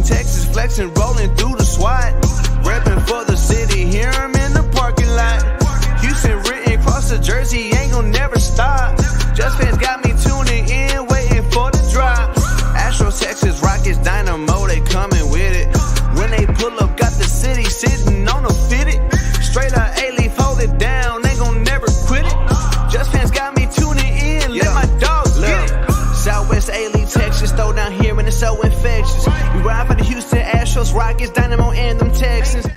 Texas, flexing, rolling through the SWAT. Repping for the city, hear him in the parking lot. Houston written across the jersey, ain't gon' never stop. Just fans got me tuning in, waiting for the drop. Astros, Texas, Rockets, Dynamo, they coming with it. When they pull up, got the city sitting on a fitted. Straight up A-Leaf, hold it down, ain't gon' never quit it. Just fans got me tuning in, let my dogs get it. Southwest A-Leaf, Texas, throw down here and it's so infectious. We ride for the Houston Astros, Rockets, Dynamo, and them Texans.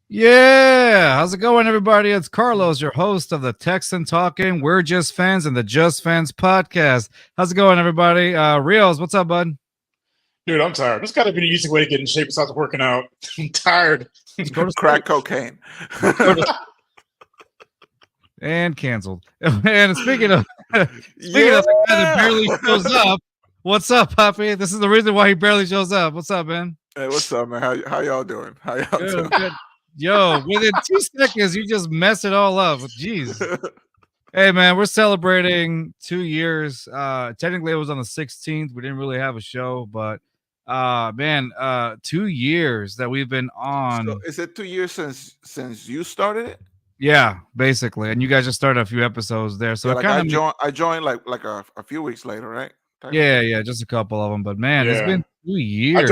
Yeah, how's it going, everybody? It's Carlos, your host of the Texan Talking We're Just Fans and the Just Fans podcast. How's it going, everybody? Rios, what's up, bud? Dude, I'm tired. There's got to be an easy way to get in shape besides working out. I'm tired. Crack cocaine. And canceled. And speaking of the guy that barely shows up, what's up, Papi? This is the reason why he barely shows up. What's up, man? Hey, what's up, man? How y'all doing? How y'all doing? Good. Yo, within 2 seconds, you just mess it all up. Jeez. Hey, man, we're celebrating 2 years. Technically, it was on the 16th. We didn't really have a show, but 2 years that we've been on. So is it 2 years since you started it? Yeah, basically. And you guys just started a few episodes there. So yeah, I joined like a few weeks later, right? Yeah, just a couple of them. But man, It's been 2 years.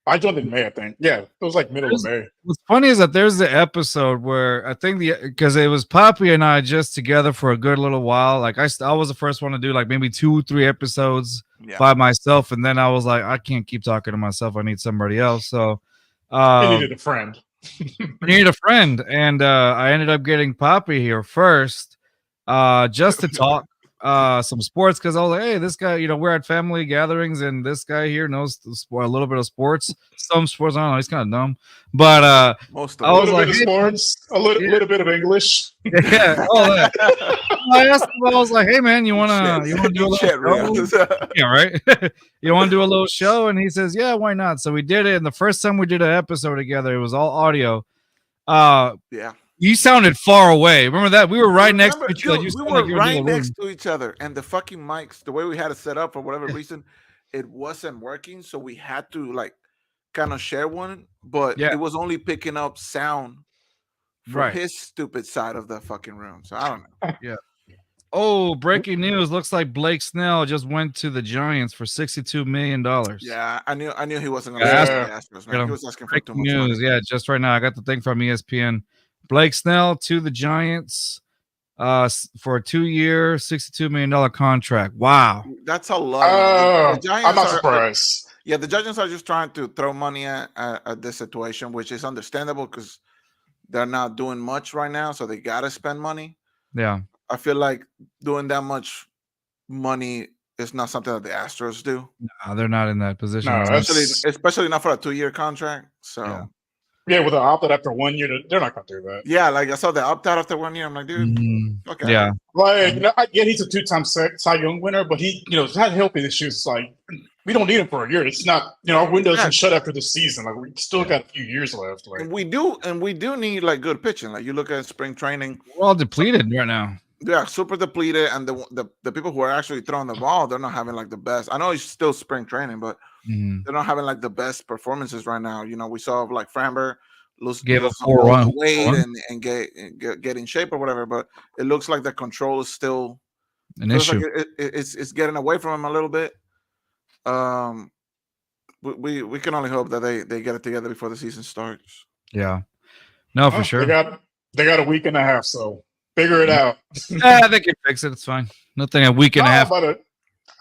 I joined in May, I think. Yeah, it was like middle of May. What's funny is that there's the episode where I think because it was Papi and I just together for a good little while. Like I was the first one to do like maybe 2-3 episodes by myself, and then I was like, I can't keep talking to myself. I need somebody else. So I needed a friend. I needed a friend, and I ended up getting Papi here first, just to talk some sports, because I was like, hey, this guy, we're at family gatherings and this guy here knows a little bit of sports, some sports. I don't know, he's kind of dumb, but most of a little bit of sports, a little bit of English. Yeah, all that. I asked him, I was like, hey man, you wanna do a little show? Yeah, right. You want to do a little show? And he says, yeah, why not? So we did it, and the first time we did an episode together, it was all audio. You sounded far away. Remember that? We were right next to each other. We were right next to each other, and the fucking mics, the way we had it set up for whatever reason, it wasn't working. So we had to like kind of share one, but it was only picking up sound from his stupid side of the fucking room. So I don't know. Yeah. Oh, breaking news! Looks like Blake Snell just went to the Giants for $62 million. Yeah, I knew he wasn't going to ask the Astros. Man. He was asking for too much news. Money. Yeah, just right now I got the thing from ESPN. Blake Snell to the Giants for a 2-year, $62 million contract. Wow. That's a lot. I'm not surprised. The Giants are just trying to throw money at this situation, which is understandable because they're not doing much right now, so they got to spend money. Yeah. I feel like doing that much money is not something that the Astros do. No, they're not in that position. No, especially not for a 2-year contract. So. Yeah, with an opt-out after 1 year, they're not going to do that. Yeah, like I saw the opt-out after 1 year. I'm like, dude, okay. Yeah. Like, I get he's a 2-time Cy Young winner, but he, had health issues. It's like, we don't need him for a year. It's not, our window doesn't shut after the season. Like, we still got a few years left. Like, and we do need like good pitching. Like, you look at spring training. We're all depleted right now. Yeah, super depleted, and the people who are actually throwing the ball, they're not having like the best. I know it's still spring training, but they're not having like the best performances right now. We saw like Framber gave a 4-run weight and get in shape or whatever, but it looks like the control is still an issue. Like it's getting away from him a little bit. We can only hope that they get it together before the season starts. Yeah, no, for sure. They got a week and a half, so figure it out. They can fix it. It's fine. Nothing a week and a half.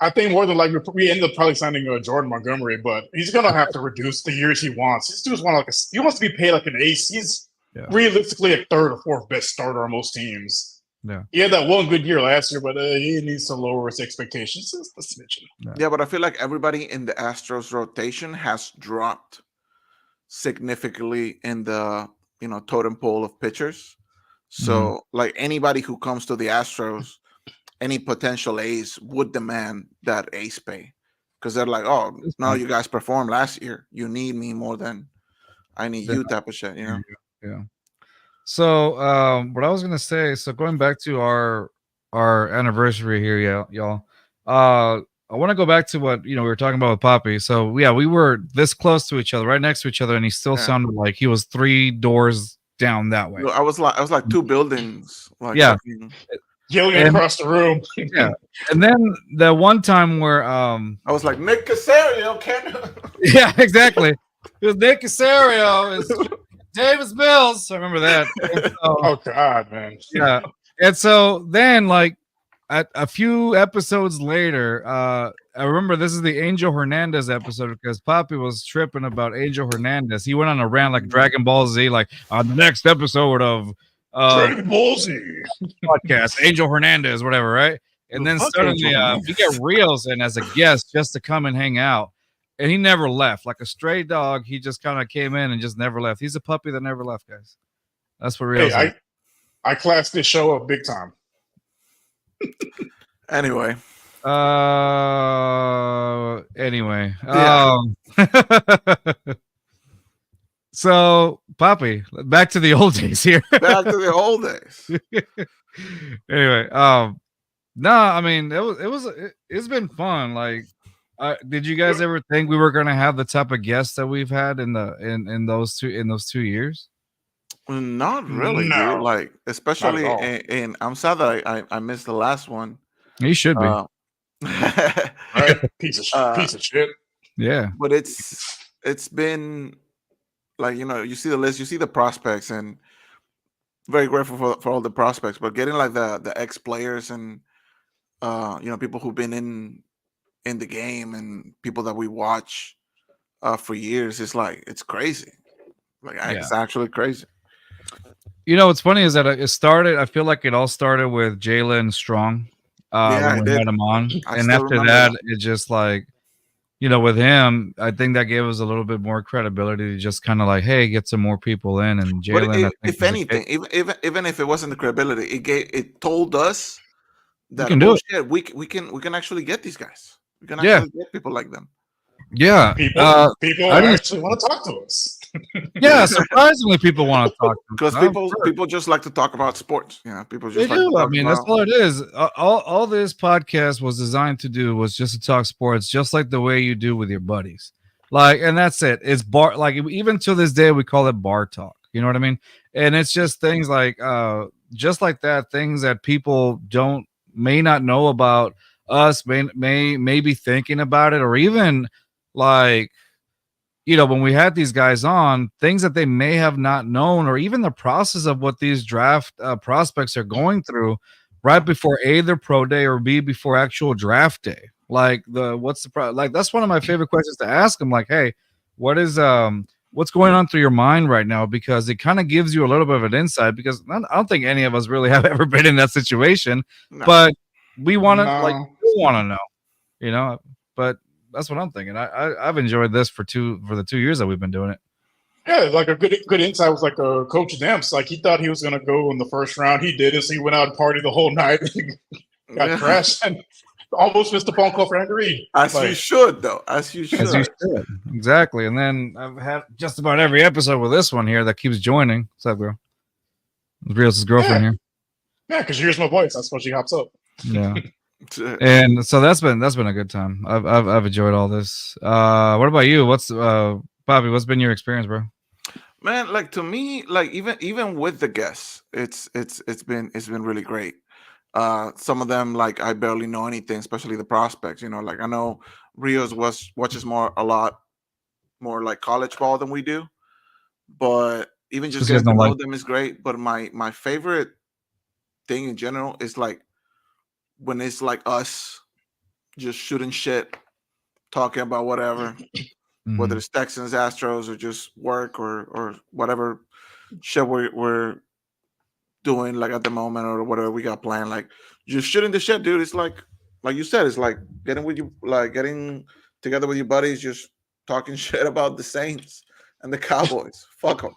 I think more than likely we ended up probably signing Jordan Montgomery, but he's gonna have to reduce the years he wants. He just he wants to be paid like an ace. He's realistically a third or fourth best starter on most teams. Yeah, he had that one good year last year, but he needs to lower his expectations just a smidgen. Yeah, but I feel like everybody in the Astros rotation has dropped significantly in the totem pole of pitchers. So like anybody who comes to the Astros, any potential ace would demand that ace pay because they're like, oh, no, you guys performed last year. You need me more than I need you type of shit, Yeah. So what I was gonna say, so going back to our anniversary here, y'all. I want to go back to what we were talking about with Papi. So yeah, we were this close to each other, right next to each other, and he still sounded like he was 3 doors down that way. I was like 2 buildings. Like yeah, yelling across the room. Yeah, and then the one time where I was like, Nick Casario, can yeah, exactly. It was Nick Casario, it's Davis Mills. I remember that. So, oh God, man. Yeah, and so then like. A few episodes later, I remember this is the Angel Hernandez episode because Papi was tripping about Angel Hernandez. He went on a rant like Dragon Ball Z, like on the next episode of Dragon Ball Z podcast, Angel Hernandez, whatever, right? And then suddenly we get Rios in as a guest just to come and hang out. And he never left. Like a stray dog, he just kind of came in and just never left. He's a puppy that never left, guys. That's what Rios is. I classed this show up big time. Anyway. Anyway. Yeah. So, Papi, back to the old days here. Back to the old days. Anyway, no, I mean it's been fun. Like, did you guys ever think we were gonna have the type of guests that we've had in those 2 years? Not really, no. Dude. Like, especially in I'm sad that I missed the last one. You should be. Right? Piece of shit. Yeah. But it's been like, you see the list, you see the prospects, and very grateful for all the prospects, but getting like the ex players and people who've been in the game and people that we watch for years, it's crazy. Like, it's actually crazy. What's funny is that I feel like it all started with Jalen Strong. When we had him on. And after that, it just like, with him, I think that gave us a little bit more credibility to just kind of like, hey, get some more people in. And Jalen, if anything, even if it wasn't the credibility, it told us that we can actually get these guys. We can actually get people like them. Yeah, people actually want to talk to us. Yeah, surprisingly, people want to talk to us because people just like to talk about sports. People just they do. I mean, that's all it is. All this podcast was designed to do was just to talk sports, just like the way you do with your buddies. Like, and that's it. It's bar. Like, even to this day, we call it bar talk. You know what I mean? And it's just things like, just like that, things that people may not know about us, may be thinking about it, or even like, when we had these guys on, things that they may have not known, or even the process of what these draft prospects are going through right before A, their pro day, or B, before actual draft day. Like, that's one of my favorite questions to ask them. Like, hey, what's going on through your mind right now? Because it kind of gives you a little bit of an insight, because I don't think any of us really have ever been in that situation, but we want to know, but that's what I'm thinking. I've enjoyed this for the 2 years that we've been doing it. Yeah, like a good insight was like Coach Demps. Like, he thought he was going to go in the first round. He didn't, so he went out and partied the whole night. Got crashed and almost missed a phone call for Andy Reid. You should, though. As you should. Exactly. And then I've had just about every episode with this one here that keeps joining. What's up, girl? Rios' girlfriend here. Yeah, because you hear my voice. That's why she hops up. Yeah. And so that's been a good time. I've enjoyed all this. What about you? Papi, what's been your experience, bro? Man, like, to me, like, even with the guests, it's been really great. Some of them, like, I barely know anything, especially the prospects. Like, I know Rios watches a lot more like college ball than we do, but even just getting to know them is great. But my favorite thing in general is like when it's like us just shooting shit, talking about whatever, whether it's Texans, Astros, or just work or whatever shit we're doing, like, at the moment, or whatever we got planned. Like, just shooting the shit, dude. It's like you said, it's like getting together with your buddies, just talking shit about the Saints and the Cowboys. Fuck them.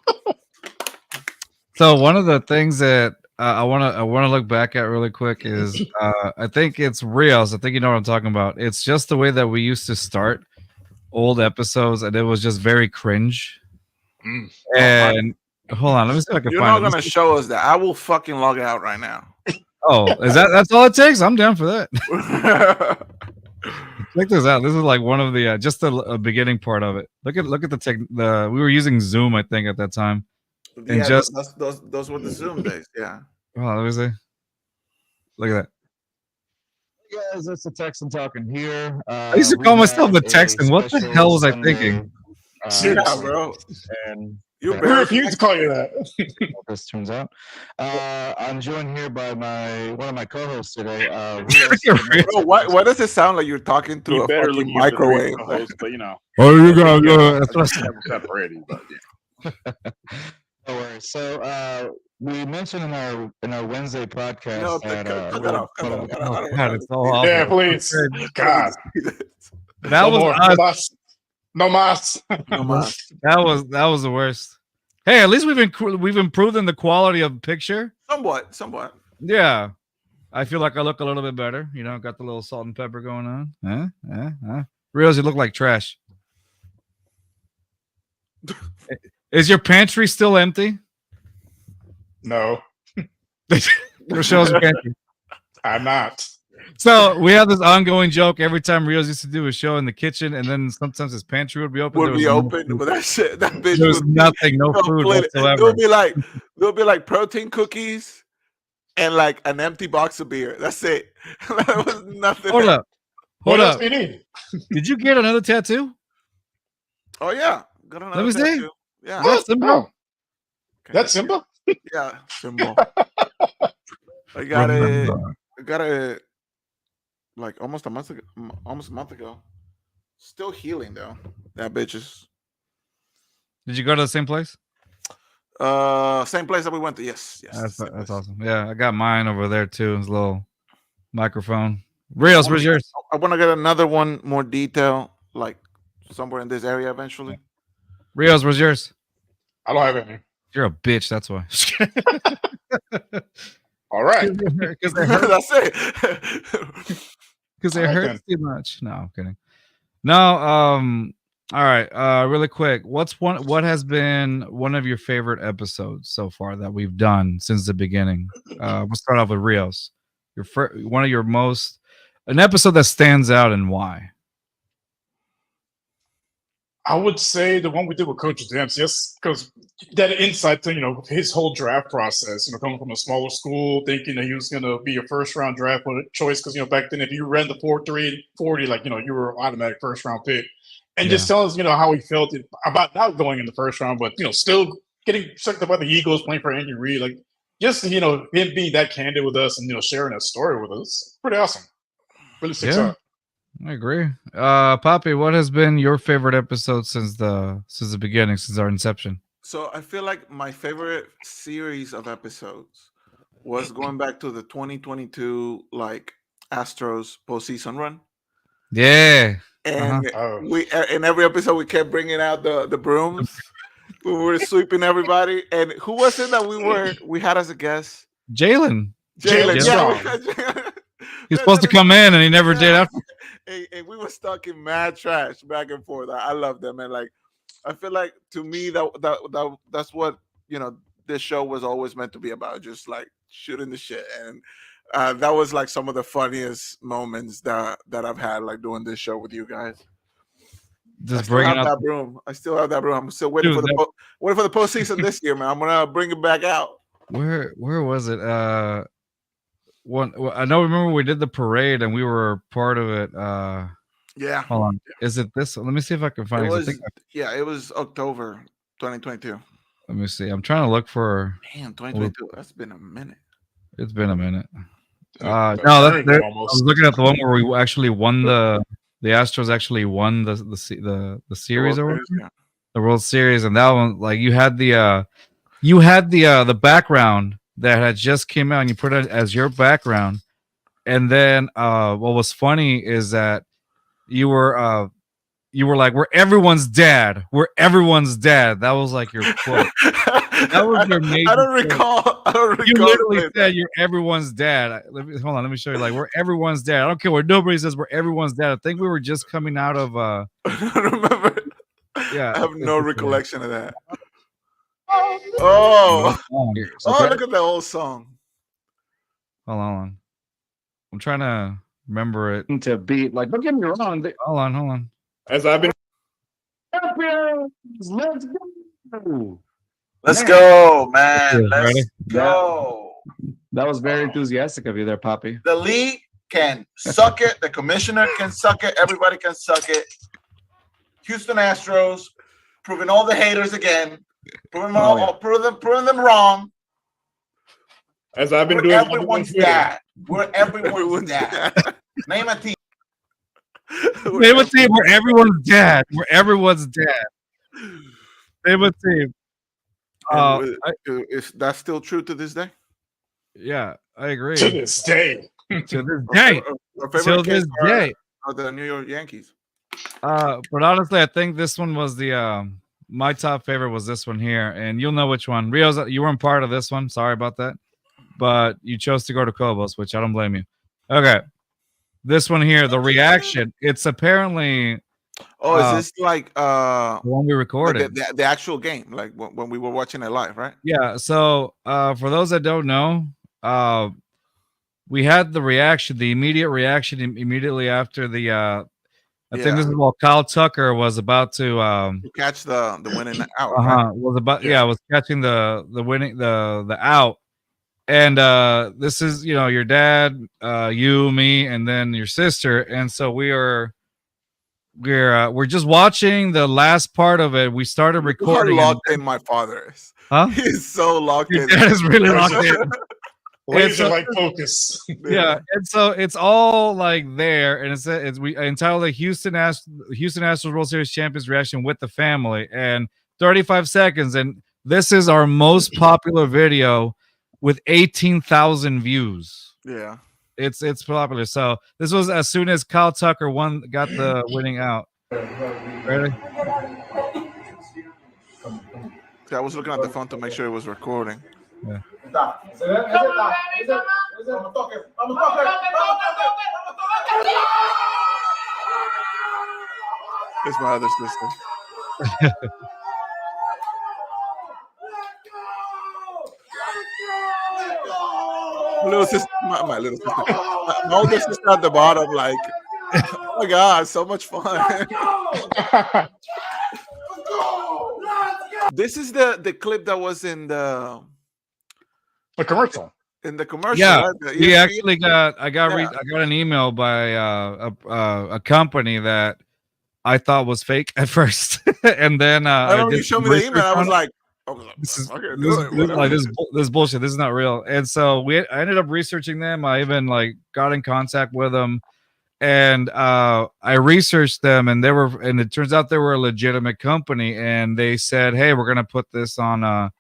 So one of the things that I want to look back at really quick is I think it's Rios. I think you know what I'm talking about. It's just the way that we used to start old episodes, and it was just very cringe. And hold on, let me see if I can You're find it. not gonna show us that. I will fucking log out right now. Oh, that's all it takes? I'm down for that. Check this out. This is like one of the just the beginning part of it. Look at the tech. We were using Zoom, I think, at that time. And Yeah, just those were the Zoom days. Yeah. Oh, let me see. Look at that. Hey guys, it's the Texan talking here. I used to call myself the Texan. What the hell was I thinking? Yeah, bro. And we refuse to call you that. This turns out. I'm joined here by one of my co-hosts today. Bro, why does it sound like you're talking through a fucking microwave? Co-host, but you know. Oh, you got separated, but yeah. No worries. So we mentioned in our Wednesday podcast No, that God, it's all awful. Yeah, please. God. That was us. No mas. No mas. That was the worst. Hey, at least we've improved in the quality of the picture. Somewhat. Yeah, I feel like I look a little bit better. You know, got the little salt and pepper going on. Rios, you look like trash. Is your pantry still empty? No. Rochelle's pantry. I'm not. So we have this ongoing joke every time Rios used to do a show in the kitchen, and then sometimes his pantry would be open. But that shit, that bitch there was nothing, no food whatsoever. There'll be like protein cookies and like an empty box of beer. That's it. That was nothing. Hold up. What else do you need? Did you get another tattoo? Oh yeah. Got another Let me tattoo. see. Yeah. That's Simba. Oh. That's Simba? Yeah, Simba. I got it like almost a month ago. Still healing though. That bitch is. Did you go to the same place? Same place that we went to. Yes. That's awesome. Yeah, I got mine over there too. It's a little microphone. Rios, where's yours? I want to get another one more detail, like somewhere in this area eventually. Rios, where's yours? I don't have any. You're a bitch. That's why. All right. Because That's it. Because it hurts too much. No, I'm kidding. No. All right. Really quick. What has been one of your favorite episodes so far that we've done since the beginning? We'll start off with Rios. An episode that stands out and why? I would say the one we did with Coach Dempsey, yes, because that insight to, his whole draft process, coming from a smaller school, thinking that he was going to be a first-round draft choice, because, back then if you ran the 4.3 40, you were automatic first-round pick. And just tell us, how he felt about not going in the first round, but, still getting sucked up by the Eagles, playing for Andy Reid. Like, just, him being that candid with us and, sharing that story with us. Pretty awesome. Really sticks out. I agree. Papi, what has been your favorite episode since the beginning, since our inception? So I feel like my favorite series of episodes was going back to the 2022 Astros postseason run. Yeah. And we in every episode we kept bringing out the brooms. We were sweeping everybody. And who was it that we had as a guest? Jalen. Yeah. He's supposed to come in and he never did after. And we were stuck in mad trash back and forth. I love them, and I feel like to me that's what this show was always meant to be about, just shooting the shit. And that was some of the funniest moments that I've had doing this show with you guys. Just bring out that broom. I still have that broom. I'm still waiting for the postseason this year, man. I'm gonna bring it back out. Where was it? Remember we did the parade and we were part of it. Yeah. Hold on. Is it this? Let me see if I can find it. It was October 2022. Let me see. I'm trying to look for. Damn, 2022. That's been a minute. It's been a minute. I was looking at the one where we actually won the Astros actually won the series or the World Series, and that one you had the background that had just came out and you put it as your background, and then what was funny is that you were like, we're everyone's dad, that was your quote. That was your major. I don't recall. You literally said you're everyone's dad. Hold on, let me show you. We're everyone's dad. I don't care what nobody says. We're everyone's dad. I think we were just coming out of. I don't remember. Yeah, I have no recollection of that. Oh, look at that old song. Hold on. I'm trying to remember it. To beat, like, don't get me wrong. Hold on. As I've been. Let's go. Let's go, man. Yeah, Let's ready? go. That was very enthusiastic of you there, Papi. The league can suck it. The commissioner can suck it. Everybody can suck it. Houston Astros proving all the haters again. Proving them wrong. As I've been We're doing. everyone's dad. We're everyone's dad. Name a team. Name a team where everyone's dad. Where everyone's dad. Name a team. Is that still true to this day? Yeah, I agree. To this day. To this day. Till this day. Are the New York Yankees. But honestly, I think this one was the my top favorite was this one here, and you'll know which one. Rios, you weren't part of this one. Sorry about that. But you chose to go to Cobos, which I don't blame you. Okay. This one here, the reaction. It's apparently is this like the one we recorded? Like the actual game, like when we were watching it live, right? Yeah. So for those that don't know, we had the reaction, the immediate reaction immediately after the I think this is while Kyle Tucker was about to catch the winning out. Right? Was catching the winning the out. And this is, your dad, you, me, and then your sister. And so we're just watching the last part of it. We started recording. How locked in my father is. Huh? He's so locked in. That is really locked in. Laser like focus. Yeah, and so it's all like there, and it's we entitled the Houston Astros World Series Champions reaction with the family, and 35 seconds, and this is our most popular video with 18,000 views. Yeah, it's popular. So this was as soon as Kyle Tucker got the winning out. Ready? I was looking at the phone to make sure it was recording. Yeah. It's my other sister. Little sister, my little sister, my older sister at the bottom, like, oh my god, so much fun. This is the clip that was in the commercial. In the commercial, yeah, right? he actually I got an email by a company that I thought was fake at first, and then you showed me the email. I was like, this is bullshit. This is not real. And so I ended up researching them. I even got in contact with them, and I researched them, and it turns out they were a legitimate company, and they said, "Hey, we're gonna put this on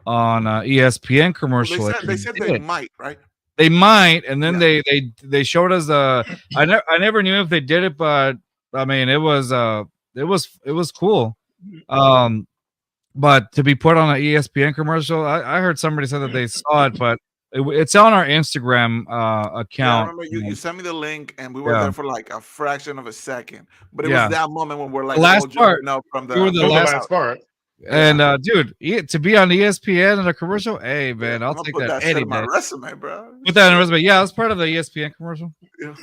ESPN commercial." They said they might, right? They might, and then they showed us I never knew if they did it, but I mean it was cool. But to be put on an ESPN commercial, I heard somebody say that they saw it, but it's on our Instagram account. Yeah, I remember you sent me the link, and we were there for like a fraction of a second. But it was that moment when we're like, the last part. From the last part. And dude, to be on ESPN in a commercial, hey man, I'll take that any day. My resume, bro. Put that in a resume. Yeah, it's part of the ESPN commercial. Yeah.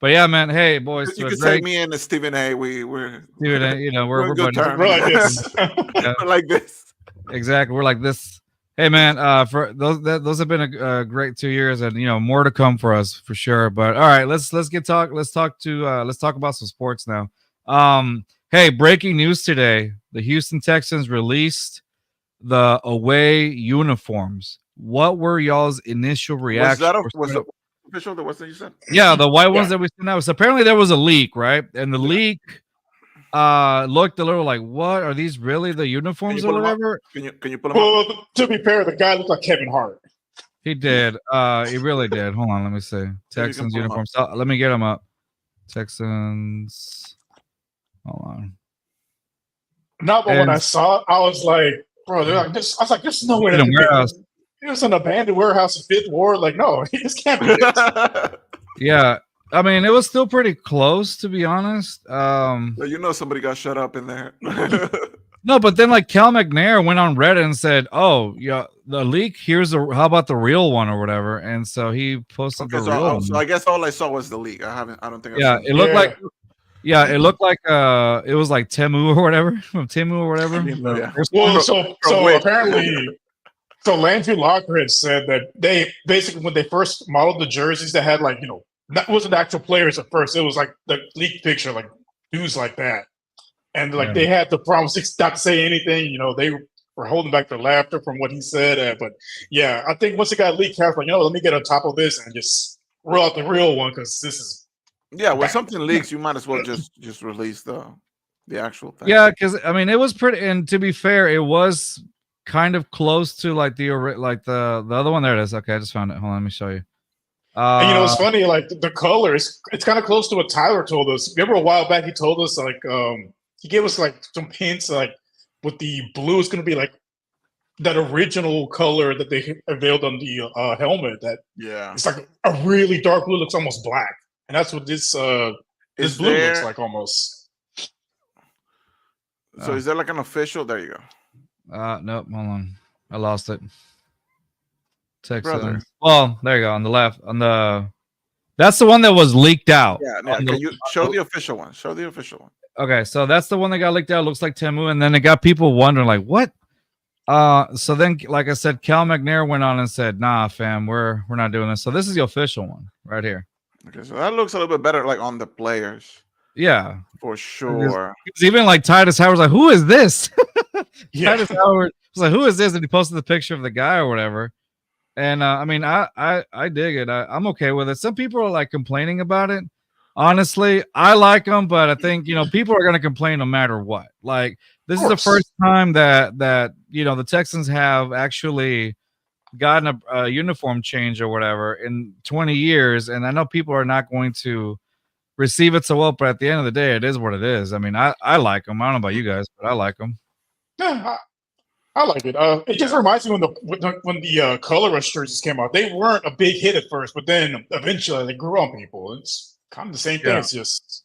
But yeah, man. Hey, boys, you can take me in as Stephen A. We're Stephen A. We're good terms. We're like this. We're like this. Exactly, we're like this. Hey, man. For those have been a great 2 years, and more to come for us for sure. But all right, let's talk about some sports now. Hey, breaking news today: the Houston Texans released the away uniforms. What were y'all's initial reaction? Was it official? The ones that you said? Yeah, the white ones that we sent out. So apparently there was a leak, right? And the leak looked a little like, what are these really the uniforms or whatever? Can you pull them up? Well, to be fair, the guy looked like Kevin Hart. He did. He really did. Hold on, let me see. Texans uniforms. Let me get them up. Texans. Hold on. Not but when I saw it, I was like, bro, they're like this. I was like, there's no way. It was an abandoned warehouse in Fifth Ward. Like, no, this can't be this. Yeah. I mean, it was still pretty close, to be honest. Somebody got shut up in there. No, but then like Cal McNair went on Reddit and said, "Oh, yeah, the leak. Here's how about the real one or whatever." And so he posted the real one. So I guess all I saw was the leak. I don't think. Yeah, it looked like. Yeah, it looked like it was like Temu or whatever from Temu or whatever. Well, so apparently, so Landry Locker had said that they basically when they first modeled the jerseys, they had like that wasn't actual players at first. It was like the leaked picture, like dudes like that. And like they had to promise not to say anything, they were holding back their laughter from what he said. But yeah, I think once it got leaked, Carol's like, let me get on top of this and just roll out the real one because this is. Yeah, when something leaks, you might as well just release the actual thing. Yeah, because I mean, it was pretty. And to be fair, it was kind of close to like the other one. There it is. Okay, I just found it. Hold on, let me show you. And it's funny, like the color it's kind of close to what Tyler told us. Remember a while back he told us like he gave us like some hints like with the blue is going to be like that original color that they unveiled on the helmet. That it's like a really dark blue, looks almost black, and that's what this blue looks like almost. So is there like an official? There you go. Nope. Hold on, I lost it. Texans. Well, there you go on the left. That's the one that was leaked out. Yeah. Can you show the official one? Show the official one. Okay, so that's the one that got leaked out. It looks like Temu, and then it got people wondering, like, what? So then, like I said, Cal McNair went on and said, "Nah, fam, we're not doing this." So this is the official one right here. Okay, so that looks a little bit better, like on the players. Yeah, for sure. Because even like Titus Howard's like, "Who is this?" Titus Howard was like, "Who is this?" And he posted the picture of the guy or whatever. And I mean, I dig it. I'm okay with it. Some people are like complaining about it. Honestly, I like them, but I think people are going to complain no matter what. Like this is the first time that the Texans have actually gotten a uniform change or whatever in 20 years, and I know people are not going to receive it so well. But at the end of the day, it is what it is. I mean, I like them. I don't know about you guys, but I like them. Yeah, I like it. It just reminds me when the color rush jerseys came out. They weren't a big hit at first, but then eventually they grew on people. It's kind of the same thing. It's just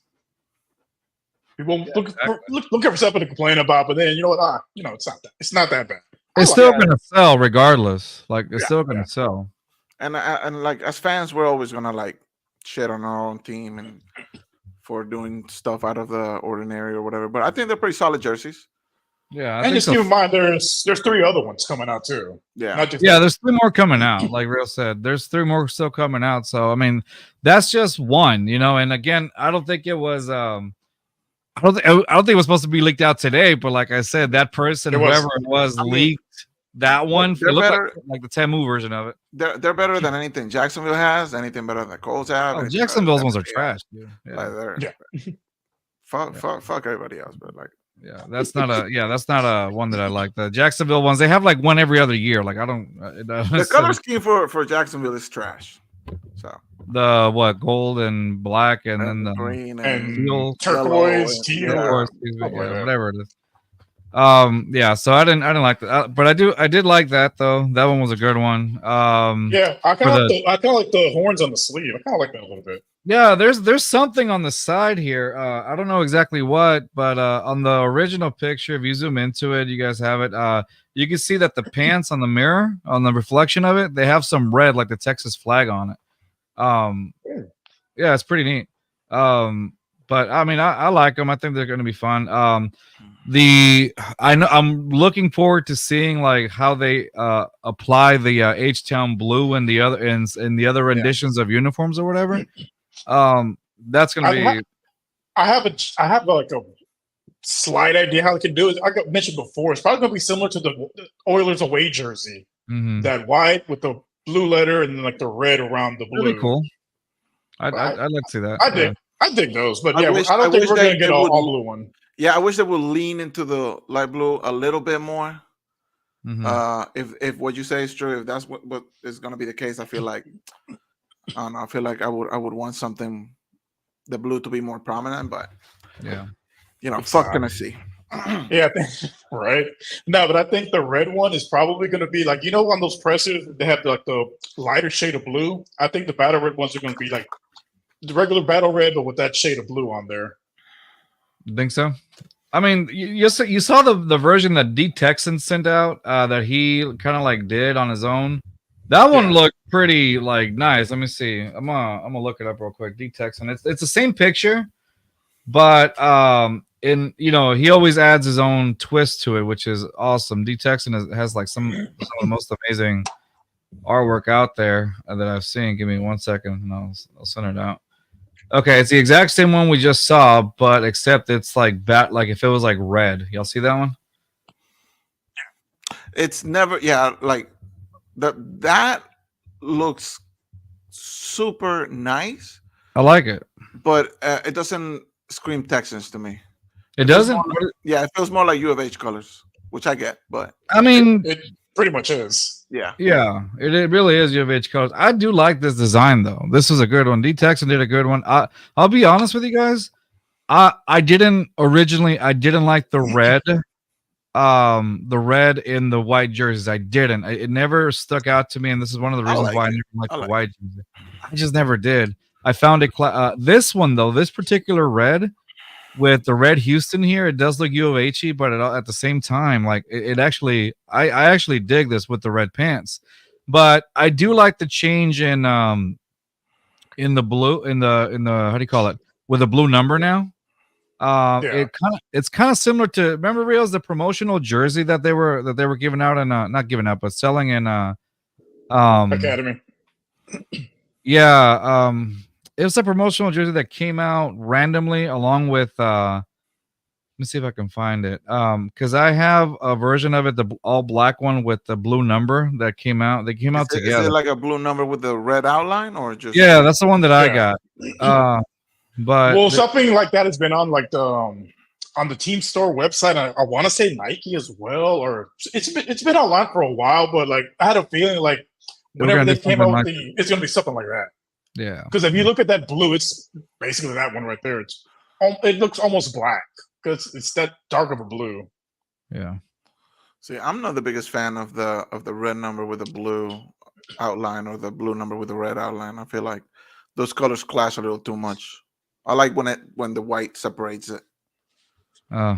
people looking for something to complain about, but then you know what? It's not that bad. It's still gonna sell regardless. Like it's still gonna sell. And like as fans, we're always gonna like shit on our own team and for doing stuff out of the ordinary or whatever. But I think they're pretty solid jerseys. Yeah, and just keep in mind there's 3 other ones coming out too. Yeah, there's 3 more coming out. Like Real said, there's 3 more still coming out. So I mean, that's just one, And again, I don't think it was. I don't think it was supposed to be leaked out today. But like I said, that person, whoever it was, leaked that one. It looked like the Temu version of it. They're better than anything Jacksonville has. Anything better than Colts have. Oh, Jacksonville's ones are trash. Dude. Fuck everybody else, but like. Yeah, that's not a one that I like. The Jacksonville ones, they have like one every other year. Like I don't. The color scheme for Jacksonville is trash. So the gold and black, and then the green and teal, turquoise, teal, whatever it is. So I didn't like that, but I did like that though. That one was a good one. I kind of like the horns on the sleeve. I kind of like that a little bit. Yeah, there's something on the side here. I don't know exactly what, but on the original picture, if you zoom into it, you guys have it. You can see that the pants on the mirror, on the reflection of it, they have some red, like the Texas flag on it. Yeah, it's pretty neat. But I mean, I like them. I think they're going to be fun. I'm looking forward to seeing like how they apply the H-Town blue and the other in the other renditions of uniforms or whatever. That's gonna be. I have like a slight idea how they can do it. I got mentioned before. It's probably gonna be similar to the Oilers away jersey. That white with the blue letter and then like the red around the blue. That'd be cool. I'd like to see that. I dig those, but I don't think we're gonna get all blue one. Yeah, I wish they would lean into the light blue a little bit more. If what you say is true, if that's what is going to be the case, I feel like I don't know. I feel like I would want the blue to be more prominent, but fuck can I see? Yeah, right. No, but I think the red one is probably going to be like on those pressers they have like the lighter shade of blue. I think the battle red ones are going to be like the regular battle red, but with that shade of blue on there. You think so? I mean, you saw the version that D Texan sent out that he kind of like did on his own. That one looked pretty like nice. Let me see. I'm gonna look it up real quick. D Texan. It's the same picture, but he always adds his own twist to it, which is awesome. D Texan has like some of the most amazing artwork out there that I've seen. Give me 1 second, and I'll send it out. Okay, it's the exact same one we just saw, but except it's like like if it was like red. Y'all see that one? It's never, like that looks super nice. I like it, but it doesn't scream Texans to me. It doesn't. It feels more like U of H colors, which I get, but I mean, it pretty much is. Yeah, it really is U of H colors. I do like this design though. This was a good one. D Texan did a good one. I'll be honest with you guys. I didn't like the red. The red in the white jerseys. I didn't. It never stuck out to me, and this is one of the reasons why I never liked the white jersey. I just never did. I found it. This one though, this particular red with the red Houston here, it does look U of H-y, but at the same time, like it actually, I actually dig this with the red pants. But I do like the change in the blue, in the how do you call it, with the blue number now. It's kind of similar to, remember Rios, the promotional jersey that they were giving out and not giving out but selling in Academy. It was a promotional jersey that came out randomly along with let me see if I can find it, because I have a version of it, the all black one with the blue number that came out. They came out together. Is it like a blue number with the red outline, or just? Yeah, that's the one that I got. But something like that has been on like the on the team store website. I want to say Nike as well, or it's been online for a while. But like I had a feeling like whenever they came out, it's gonna be something like that. Yeah, because if you look at that blue, it's basically that one right there. It looks almost black because it's that dark of a blue. Yeah. See, I'm not the biggest fan of the red number with the blue outline or the blue number with the red outline. I feel like those colors clash a little too much. I like when the white separates it. Oh,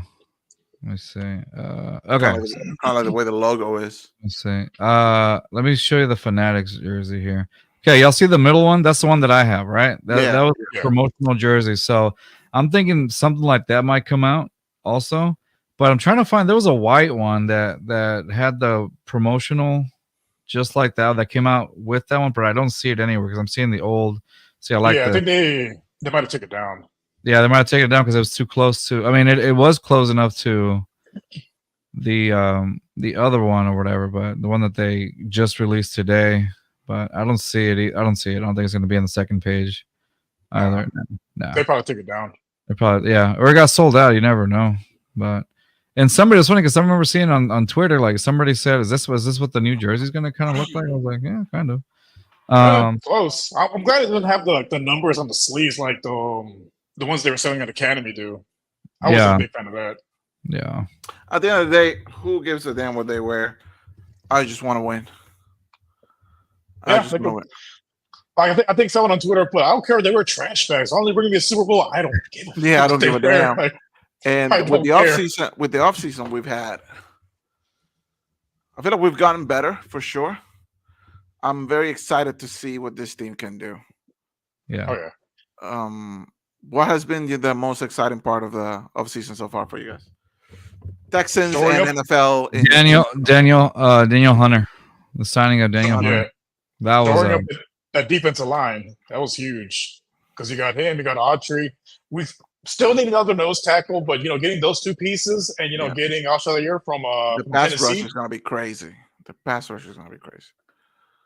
let me see. Okay. Kind of like the way the logo is. Let's see. Let me show you the Fanatics jersey here. Okay, y'all see the middle one? That's the one that I have, right? That was a promotional jersey. So I'm thinking something like that might come out also. But I'm trying to find, there was a white one that had the promotional just like that came out with that one, but I don't see it anywhere because I'm seeing the old. See, I like I think they might have taken it down. Yeah, they might have taken it down because it was too close to. I mean, it was close enough to the other one or whatever, but the one that they just released today. But I don't see it. I don't see it. I don't think it's going to be on the second page either. No. They probably took it down. They probably, or it got sold out. You never know. But and somebody was funny because I remember seeing on Twitter, like somebody said, "Was this what the new jersey is going to kind of look like?" I was like, "Yeah, kind of." Close. I'm glad it didn't have the numbers on the sleeves like the ones they were selling at Academy do. I wasn't a big fan of that. Yeah. At the end of the day, who gives a damn what they wear? I just want to win. I think someone on Twitter put, "I don't care if they wear trash bags. Only bring me a Super Bowl. I don't give a fuck." I don't give a damn. And with the off season we've had, I feel like we've gotten better for sure. I'm very excited to see what this team can do. Yeah. Oh yeah. What has been the most exciting part of the offseason so far for you guys? Texans and NFL. Daniel Hunter, the signing of Daniel Hunter. That was that defensive line. That was huge because you got him, you got Autry. We still need another nose tackle, but getting those two pieces and getting Alshire from the pass rush is going to be crazy.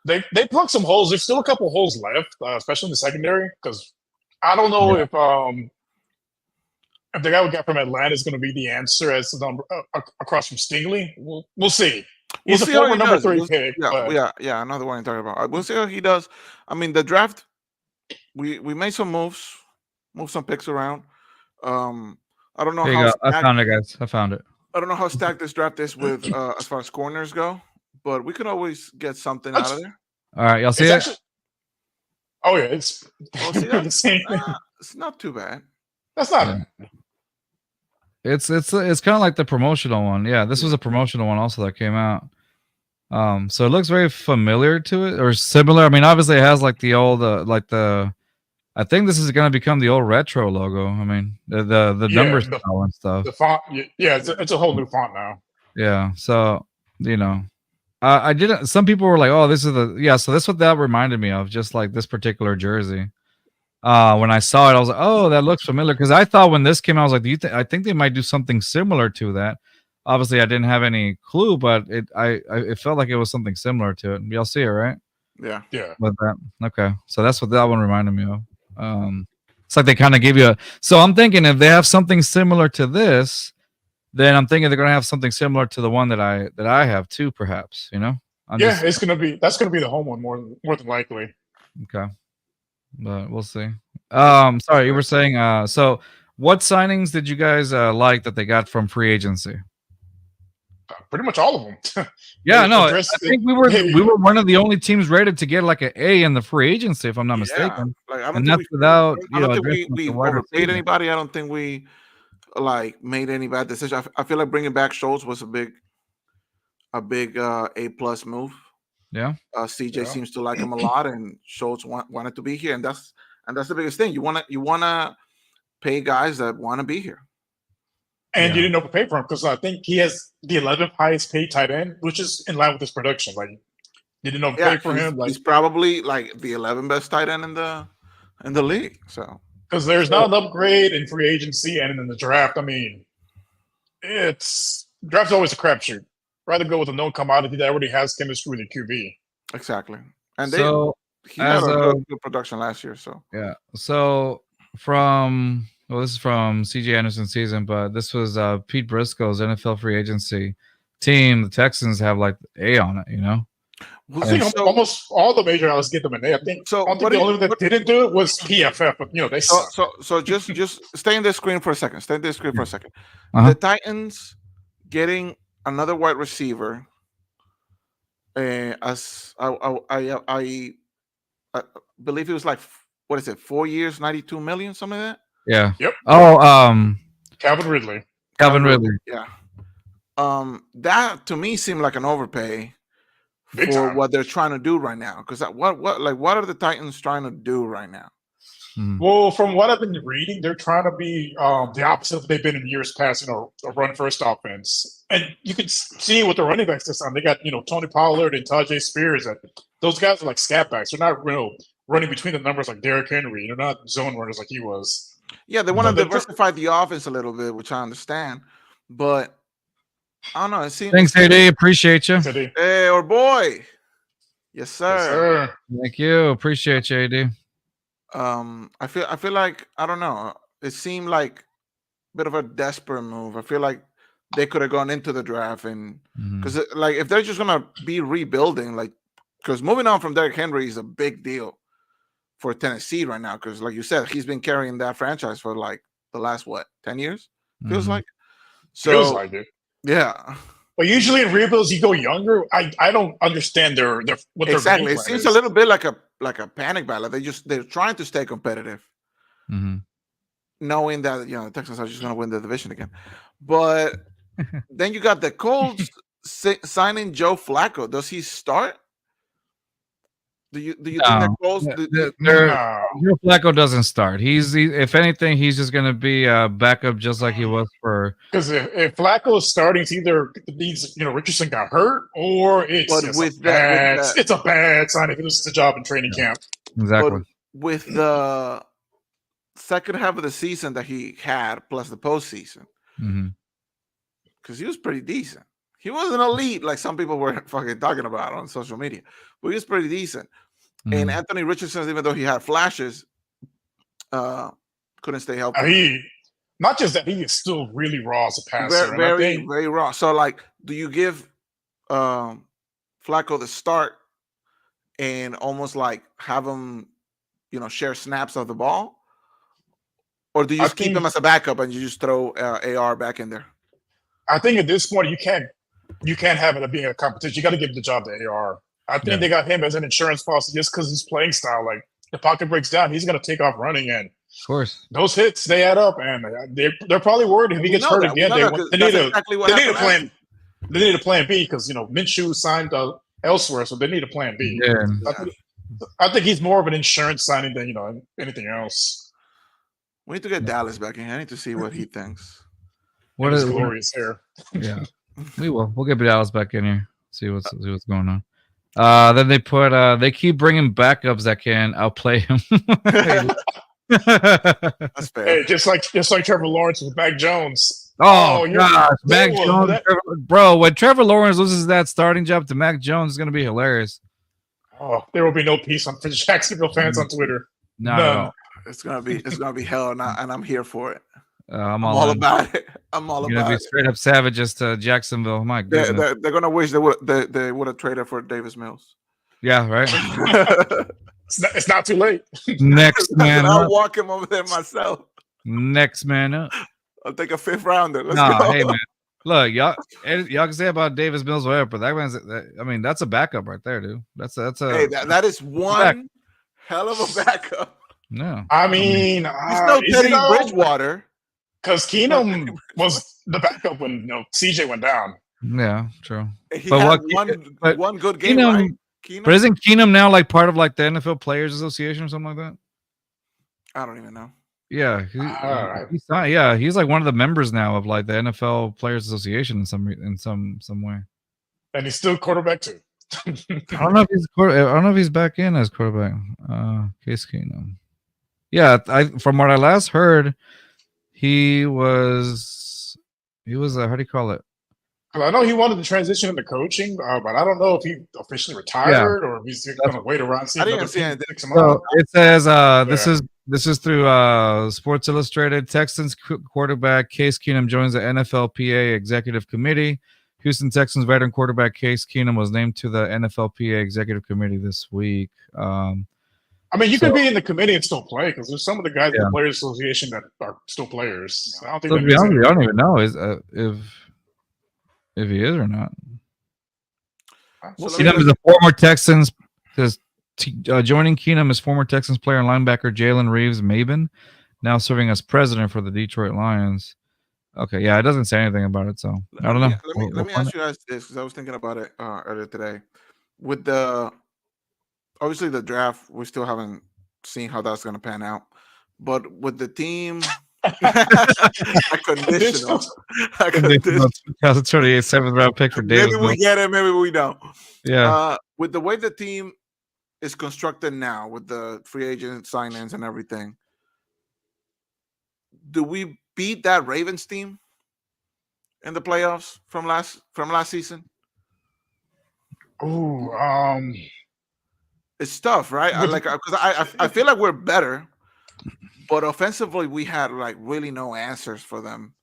They plugged some holes. There's still a couple holes left, especially in the secondary, because I don't know if the guy we got from Atlanta is going to be the answer as across from Stingley. We'll see. He's a former number 3 pick. Another one I'm talking about. We'll see how he does. I mean, the draft, we made some moves, moved some picks around. I don't know how. I found it, guys. I found it. I don't know how stacked this draft is with as far as corners go, but we could always get something out of there. All right, y'all see it? It's the same thing. It's not too bad. That's not. It's kind of like the promotional one. Yeah, this was a promotional one also that came out. So it looks very familiar to it or similar. I mean, obviously it has like the old I think this is going to become the old retro logo. I mean, the numbers and stuff. The font, yeah, it's a whole new font now. Yeah, so you know, I didn't. Some people were like, "Oh, this is the." So this is what that reminded me of, just like this particular jersey. When I saw it, I was like, "Oh, that looks familiar." Because I thought when this came out, I was like, I think they might do something similar to that." Obviously, I didn't have any clue, but it felt like it was something similar to it. Y'all see it, right? Yeah. With that, okay. So that's what that one reminded me of. It's like they kind of give you a. So I'm thinking if they have something similar to this, then I'm thinking they're gonna have something similar to the one that I have too, perhaps. You know? That's gonna be the home one more than likely. Okay, but we'll see. Sorry, you were saying. So what signings did you guys like that they got from free agency? Pretty much all of them. Yeah, no, I think we were one of the only teams rated to get like an A in the free agency, if I'm not mistaken. Like, and that's without. I don't think we overpaid anybody. I don't think we like made any bad decision. I feel like bringing back Schultz was a big A+ move. Yeah. CJ seems to like him a lot, and Schultz wanted to be here, and that's the biggest thing. You wanna pay guys that want to be here. And you didn't overpay for him because I think he has the 11th highest paid tight end, which is in line with his production. Like, you didn't overpay for him. Like, he's probably like the 11th best tight end in the league. So because there's not an upgrade in free agency and in the draft. I mean, draft's always a crapshoot. Rather go with a known commodity that already has chemistry with the QB. Exactly, and he had a good production last year. So yeah, so this is from CJ Anderson's season, but this was Pete Briscoe's NFL free agency team. The Texans have like A on it, you know. I think almost all the major outlets get them an A. I think the only one that didn't do it was PFF, but they suck. So just stay in this screen for a second. The Titans getting another wide receiver. As I believe it was like, what is it, 4 years, 92 million, something like that. Yeah. Yep. Oh, Calvin Ridley. Yeah. That to me seemed like an overpay for what they're trying to do right now. Because what are the Titans trying to do right now? Well, from what I've been reading, they're trying to be the opposite of what they've been in years past, a run first offense. And you can see with the running backs this time, they got Tony Pollard and Tajay Spears. Those guys are like scat backs. They're not running between the numbers like Derrick Henry. They're not zone runners like he was. Yeah, they want to diversify the offense a little bit, which I understand. But I don't know. Thanks, AD. Appreciate you. Hey, our boy. Yes, sir. Yes, sir. Thank you. Appreciate you, AD. I feel like, I don't know. It seemed like a bit of a desperate move. I feel like they could have gone into the draft and because like if they're just gonna be rebuilding, like because moving on from Derrick Henry is a big deal for Tennessee right now. Because like you said, he's been carrying that franchise for like the last 10 years? Feels like. So feels like it. Yeah. But usually in rebuilds, you go younger. I don't understand what their exactly. It seems a little bit like a panic battle. They're trying to stay competitive, knowing that the Texans are just going to win the division again. But then you got the Colts signing Joe Flacco. Does he start? Do you think the Colts? Joe Flacco doesn't start. If anything, he's just going to be a backup, just like he was for. Because if Flacco is starting, it's either Richardson got hurt or it's a bad sign if he loses the job in training camp. Exactly. But with the second half of the season that he had, plus the postseason, because he was pretty decent. He wasn't elite like some people were fucking talking about on social media, but he was pretty decent. And Anthony Richardson, even though he had flashes, couldn't stay healthy. Not just that, he is still really raw as a passer. Very raw. So, like, do you give Flacco the start and almost like have him, share snaps of the ball, or do you just keep him as a backup and you just throw AR back in there? I think at this point you can't have it being a competition. You got to give the job to AR. I think they got him as an insurance policy just because his playing style. Like the pocket breaks down, he's going to take off running, and Of course. Those hits, they add up, and they're probably worried if he gets hurt again. They need a plan B because Minshew signed elsewhere, so they need a plan B. Yeah. I think he's more of an insurance signing than anything else. We need to get Dallas back in. I need to see what he thinks. What is glorious hair? Yeah, we will. We'll get Dallas back in here. See what's going on. Then they keep bringing backups that can outplay him. That's fair. Hey, just like Trevor Lawrence with Mac Jones. Oh gosh, Mac Jones, bro. When Trevor Lawrence loses that starting job to Mac Jones, it's gonna be hilarious. Oh, there will be no peace for Jacksonville fans on Twitter. No. It's gonna be hell, and I'm here for it. I'm all about it. I'm all about it. Be straight up savages to Jacksonville. My goodness. They're gonna wish they would have traded for Davis Mills. Yeah, right. It's not too late. Next man I'll up. walk him over there myself. Next man up. I'll take a 5th rounder. Let's go. Hey man. Look, y'all can say about Davis Mills whatever, but that's a backup right there, dude. That's a that is one hell of a backup. No. I mean, he's no Teddy Bridgewater. Because Keenum was the backup when CJ went down. Yeah, true. He had one good game, right? Keenum? But isn't Keenum now like part of like the NFL Players Association or something like that? I don't even know. Yeah, he's not. Yeah, he's like one of the members now of like the NFL Players Association in some way. And he's still quarterback too. I don't know if he's back in as quarterback. Case Keenum. Yeah, from what I last heard, he was how do you call it? I know he wanted to transition into coaching, but I don't know if he officially retired or if he's going to wait around. I didn't see anything. So it says this is through Sports Illustrated. Texans quarterback Case Keenum joins the NFLPA Executive Committee. Houston Texans veteran quarterback Case Keenum was named to the NFLPA Executive Committee this week. I mean, you could be in the committee and still play because there's some of the guys in the Players Association that are still players. I don't think. I don't even know if he is or not. Keenum is a former Texans. Joining Keenum is former Texans player and linebacker Jalen Reeves-Maben, now serving as president for the Detroit Lions. Okay, yeah, it doesn't say anything about it, so I don't know. Let me ask you guys this because I was thinking about it earlier today. With obviously the draft, we still haven't seen how that's going to pan out, but with the team. A conditional 2028 7th round pick for Davis. Maybe we get it, maybe we don't. Yeah. With the way the team is constructed now, with the free agent signings and everything, do we beat that Ravens team in the playoffs from last season? Ooh, it's tough, right? I feel like we're better. But offensively, we had like really no answers for them.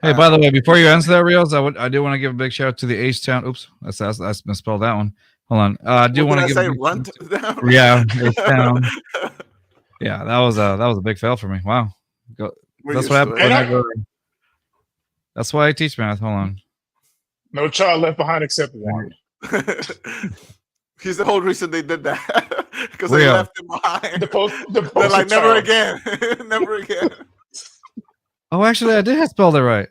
Hey, by the way, before you answer that, Rios, I do want to give a big shout out to the H-Town. Oops, I misspelled that one. Hold on. I do want to give. Yeah, H-Town. Yeah, that was a big fail for me. Wow. That's what happened when I go. That's why I teach math. Hold on. No child left behind except one. He's the whole reason they did that because they left him behind. They're like, never again, never again. Oh, actually, I did spell it right.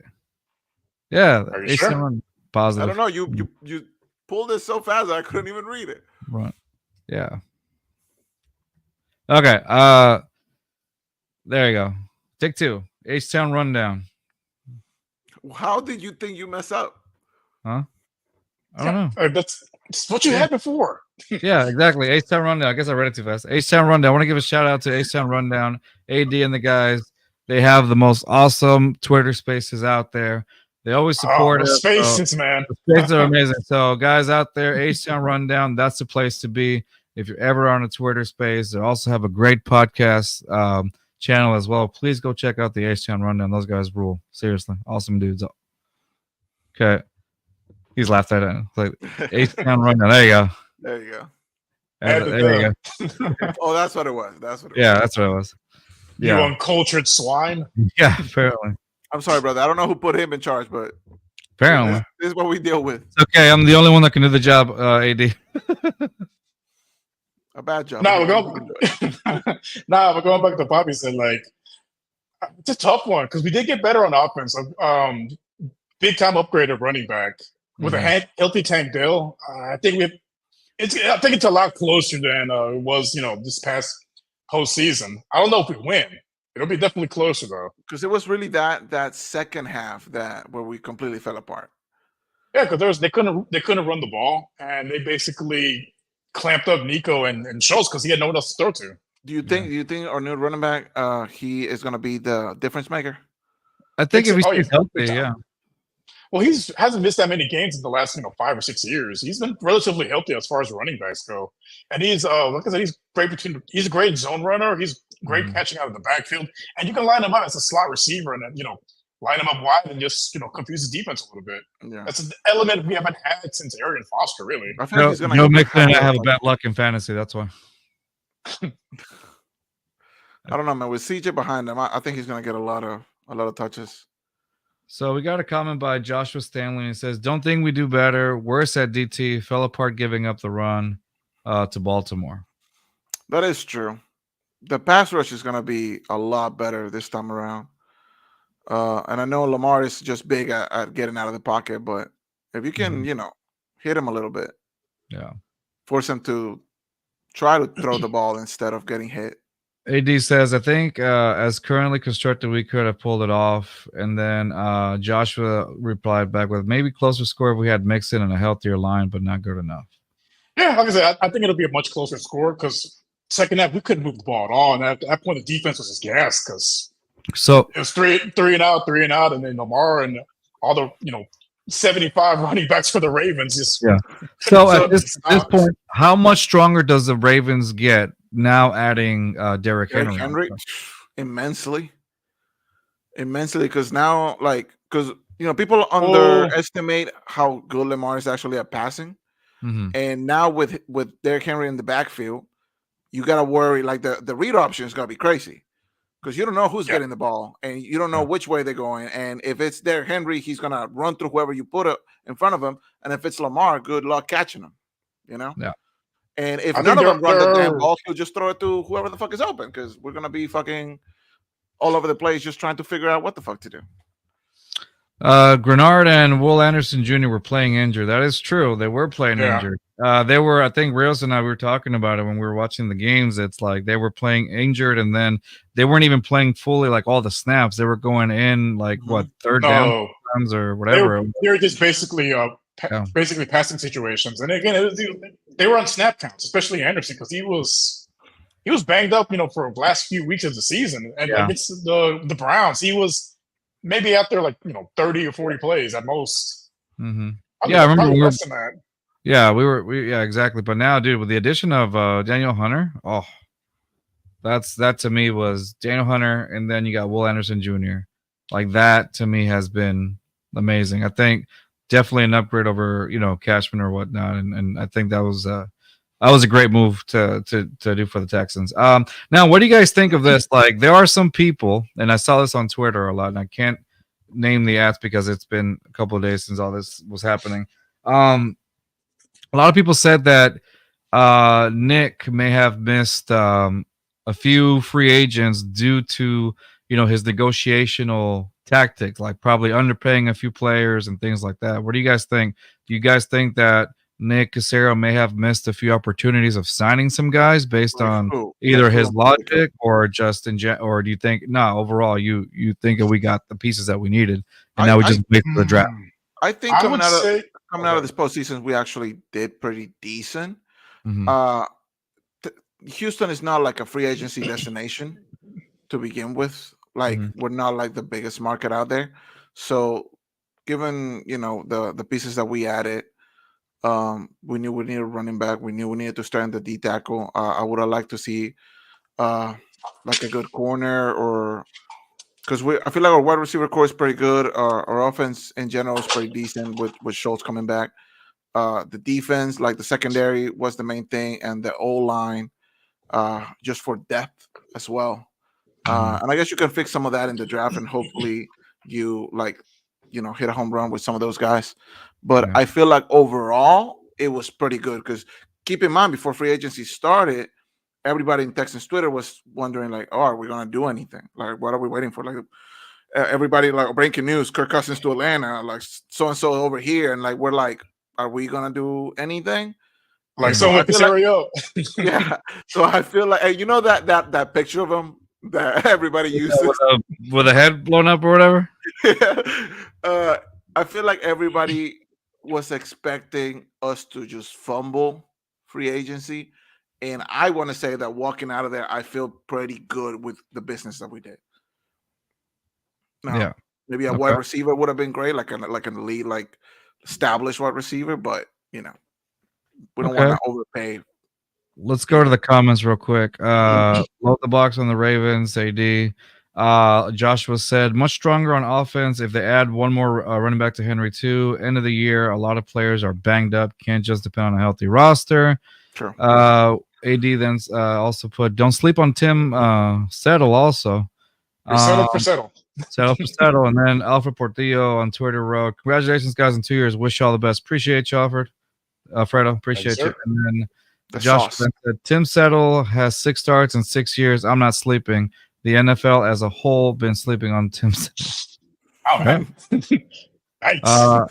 Yeah, are you sure? Positive. I don't know. You pulled it so fast I couldn't even read it. Right. Yeah. Okay. There you go. Take 2. H-Town rundown. How did you think you mess up? Huh? I don't know. That's what you had before. Yeah, exactly. H-Town rundown. I guess I read it too fast. H-Town rundown. I want to give a shout out to H-Town rundown. AD and the guys. They have the most awesome Twitter spaces out there. They always support us. Spaces, man. The spaces are amazing. So, guys out there, H-Town rundown. That's the place to be if you're ever on a Twitter space. They also have a great podcast channel as well. Please go check out the H-Town rundown. Those guys rule. Seriously, awesome dudes. Okay. He's laughed at it. It's like H-Town rundown. There you go. There you go. There you go. Oh, that's what it was. That's what it was. Yeah, that's what it was. You uncultured swine. Yeah, apparently. I'm sorry, brother. I don't know who put him in charge, but apparently this is what we deal with. It's okay. I'm the only one that can do the job, AD. A bad job. We're going back to Papi said, like, It's a tough one because we did get better on offense. Big time upgrade of running back with a healthy Tank Dell. I think it's a lot closer than it was, this past postseason. I don't know if we win. It'll be definitely closer though. Because it was really that second half where we completely fell apart. Yeah, because they couldn't run the ball, and they basically clamped up Nico and Schultz because he had no one else to throw to. Do you think our new running back he is going to be the difference maker? I think if he's healthy, yeah. Well, hasn't missed that many games in the last 5 or 6 years. He's been relatively healthy as far as running backs go, and he's like I said, he's a great zone runner. He's great catching out of the backfield, and you can line him up as a slot receiver, and then line him up wide and just confuse the defense a little bit. Yeah, that's an element we haven't had since Arian Foster, really. I think he's gonna Mixon and I have a bad luck in fantasy. That's why. I don't know, man. With CJ behind him, I think he's gonna get a lot of touches. So we got a comment by Joshua Stanley. He says, "Don't think we do better. Worse at DT. Fell apart giving up the run to Baltimore." That is true. The pass rush is gonna be a lot better this time around. And I know Lamar is just big at getting out of the pocket, but if you can, hit him a little bit, force him to try to throw the ball instead of getting hit. AD says, I think as currently constructed, we could have pulled it off. And then Joshua replied back with maybe closer score if we had Mixon and a healthier line, but not good enough. Yeah, like I said, I think it'll be a much closer score because second half we couldn't move the ball at all, and at that point the defense was just gassed because it was three and out, and then Lamar and all the 75 running backs for the Ravens just So at this point, how much stronger does the Ravens get now adding Derrick Henry? Immensely, because now people underestimate how good Lamar is actually at passing, and now with Derrick Henry in the backfield, you gotta worry the read option is gonna be crazy. Because you don't know who's getting the ball, and you don't know which way they're going. And if it's Derrick Henry, he's gonna run through whoever you put in front of him. And if it's Lamar, good luck catching him. Yeah. And if none of them run the damn ball, he'll just throw it to whoever the fuck is open. Because we're gonna be fucking all over the place, just trying to figure out what the fuck to do. Grenard and Will Anderson Jr. were playing injured. That is true. They were playing injured. They were, I think Rios and I were talking about it when we were watching the games. It's like they were playing injured, and then they weren't even playing fully all the snaps. They were going in third down times or whatever. They were just basically passing situations. And again, they were on snap counts, especially Anderson, because he was banged up, for the last few weeks of the season. And against the Browns, he was maybe out there 30 or 40 plays at most. Mm-hmm. I remember less than that. Yeah, exactly. But now, dude, with the addition of Daniel Hunter, that to me was Daniel Hunter, and then you got Will Anderson Jr. That to me has been amazing. I think definitely an upgrade over Cashman or whatnot, and I think that was a great move to do for the Texans. Now, what do you guys think of this? There are some people, and I saw this on Twitter a lot, and I can't name the ads because it's been a couple of days since all this was happening. A lot of people said that Nick may have missed a few free agents due to his negotiational tactics, probably underpaying a few players and things like that. What do you guys think? Do you guys think that Nick Cassero may have missed a few opportunities of signing some guys based on either his logic or just or do you think overall you think that we got the pieces that we needed and now we just wait for the draft? I think coming out of this postseason, we actually did pretty decent. Mm-hmm. Houston is not a free agency destination to begin with. We're not the biggest market out there. So given the pieces that we added, we knew we needed a running back. We knew we needed to start in the D tackle. I would have liked to see a good corner, or because I feel like our wide receiver core is pretty good. Our offense in general is pretty decent with Schultz coming back. The defense, the secondary, was the main thing, and the O-line, just for depth as well. And I guess you can fix some of that in the draft, and hopefully you hit a home run with some of those guys. But I feel like overall it was pretty good because keep in mind before free agency started, everybody in Texas Twitter was wondering, like, oh, are we gonna do anything? Like, what are we waiting for? Like, everybody, like, breaking news: Kirk Cousins to Atlanta, like so and so over here, and like we're like, are we gonna do anything? Like So someone I feel like, Casario. yeah. So I feel like, you know, that picture of him that everybody uses with a head blown up or whatever. I feel like everybody was expecting us to just fumble free agency. And I want to say that walking out of there, I feel pretty good with the business that we did. Now, Yeah. maybe a wide receiver would have been great, like an elite, like established wide receiver, but you know, we don't want to overpay. Let's go to the comments real quick. Load the box on the Ravens, AD. Joshua said, much stronger on offense if they add one more running back to Henry too. End of the year, a lot of players are banged up. Can't just depend on a healthy roster. Sure. AD then also put, don't sleep on Tim Settle also. Settle for Settle. Settle for Settle. And then Alfred Portillo on Twitter wrote, congratulations, guys, in 2 years. Wish you all the best. Appreciate you, Alfred. Fredo, appreciate you. And then Josh said, Tim Settle has 6 starts in 6 years. I'm not sleeping. The NFL as a whole been sleeping on Tim Settle. Oh, man. Nice.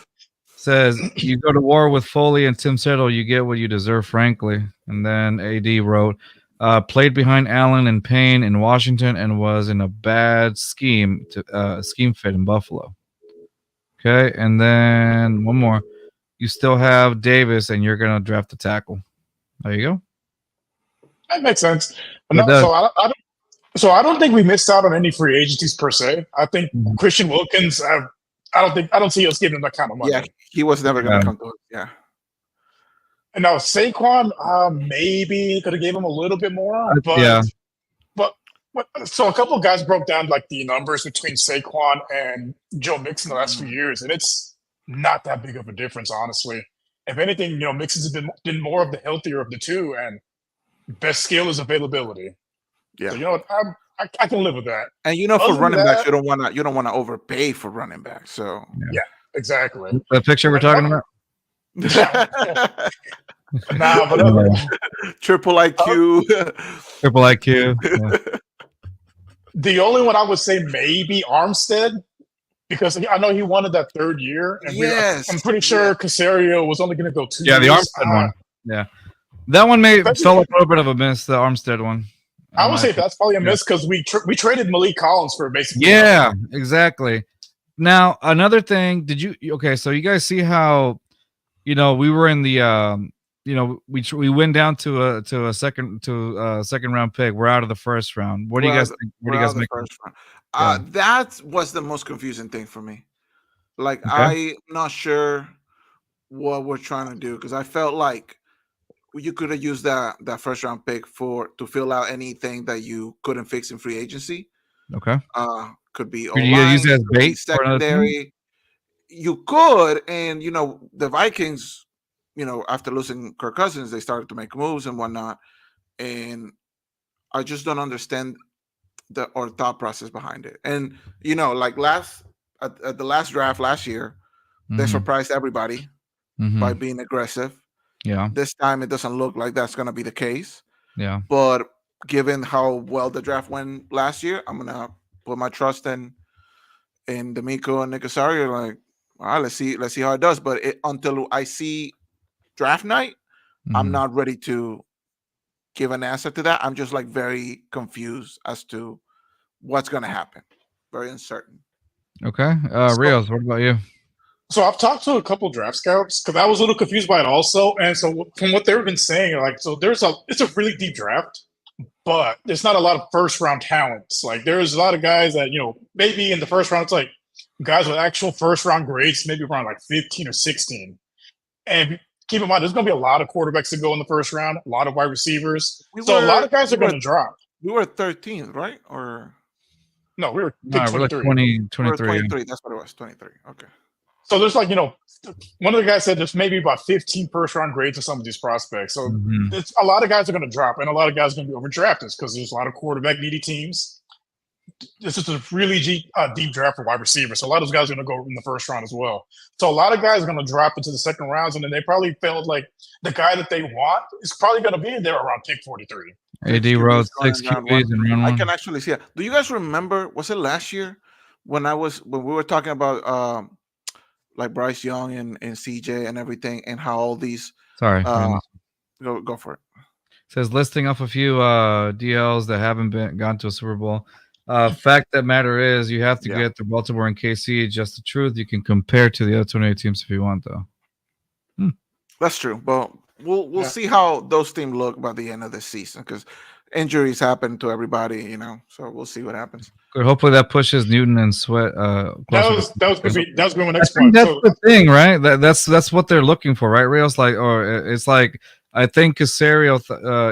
Says, you go to war with Foley and Tim Settle, you get what you deserve, frankly. And then AD wrote, played behind Allen and Payne in Washington and was in a bad scheme fit in Buffalo. Okay, and then one more. You still have Davis, and you're going to draft the tackle. There you go. That makes sense. No, so I don't think we missed out on any free agencies per se. I think Christian Wilkins. I don't see us giving him that kind of money. Yeah, he was never going to come to us. Yeah. And now Saquon, maybe could have gave him a little bit more, but so a couple of guys broke down like the numbers between Saquon and Joe Mixon the last few years, and it's not that big of a difference, honestly. If anything, Mixon's been more of the healthier of the two, and best skill is availability. Yeah, so I can live with that. And for running backs, you don't want to overpay for running backs. So yeah, exactly. The picture we're talking about. Nah, but triple IQ. Triple IQ. Yeah. The only one I would say maybe Armstead, because I know he wanted that 3rd year, and I'm pretty sure Casario was only going to go 2 years. Yeah, the Armstead one. Yeah, that one felt like a little bit of a miss. The Armstead one. I would say that's probably a miss because we traded Malik Collins for basically. Yeah, exactly. Now another thing, so you guys see how, we were in the we went down to a second round pick. We're out of the first round. What do you guys think? What do you guys make? That was the most confusing thing for me. Like, I'm not sure what we're trying to do, because I felt like you could have used that first round pick to fill out anything that you couldn't fix in free agency. Okay. Could be O-line, you use it as bait secondary. You could, and the Vikings, after losing Kirk Cousins, they started to make moves and whatnot, and I just don't understand the thought process behind it. And like at the last draft last year, they surprised everybody by being aggressive. Yeah. This time it doesn't look like that's going to be the case. Yeah. But given how well the draft went last year, I'm gonna put my trust in D'Amico and Nick Casario. Like, all right, let's see how it does. But until I see draft night, I'm not ready to give an answer to that. I'm just like very confused as to what's going to happen. Very uncertain. Okay. Rios, what about you? So I've talked to a couple draft scouts because I was a little confused by it also. And so from what they've been saying, like, so it's a really deep draft, but there's not a lot of first round talents. Like, there's a lot of guys that, maybe in the first round, it's like guys with actual first round grades, maybe around like 15 or 16. And keep in mind, there's going to be a lot of quarterbacks that go in the first round, a lot of wide receivers. A lot of guys are going to drop. We were 13th, right? Or no, we were 23. Like 23. 23. That's what it was. 23. Okay. So there's like, one of the guys said there's maybe about 15 first round grades of some of these prospects. So a lot of guys are going to drop, and a lot of guys are going to be overdrafted because there's a lot of quarterback needy teams. This is a really deep draft for wide receivers. So a lot of those guys are going to go in the first round as well. So a lot of guys are going to drop into the second rounds, and then they probably felt like the guy that they want is probably going to be there around pick 43. AD Rhodes 6 QBs in round 1. I can actually see it. Do you guys remember? Was it last year when we were talking about like Bryce Young and CJ and everything, and how all these Sorry, go for it. Says listing off a few DLs that haven't gone to a Super Bowl. Fact that matter is you have to get the Baltimore and KC. Just the truth. You can compare to the other 28 teams if you want, though. That's true, but we'll see how those teams look by the end of the season, because injuries happen to everybody, you know. So we'll see what happens. Good. Hopefully that pushes Newton and Sweat. That was going to be my next point. That's the thing, right? That's what they're looking for, right? Rios, like, or it's like I think Casario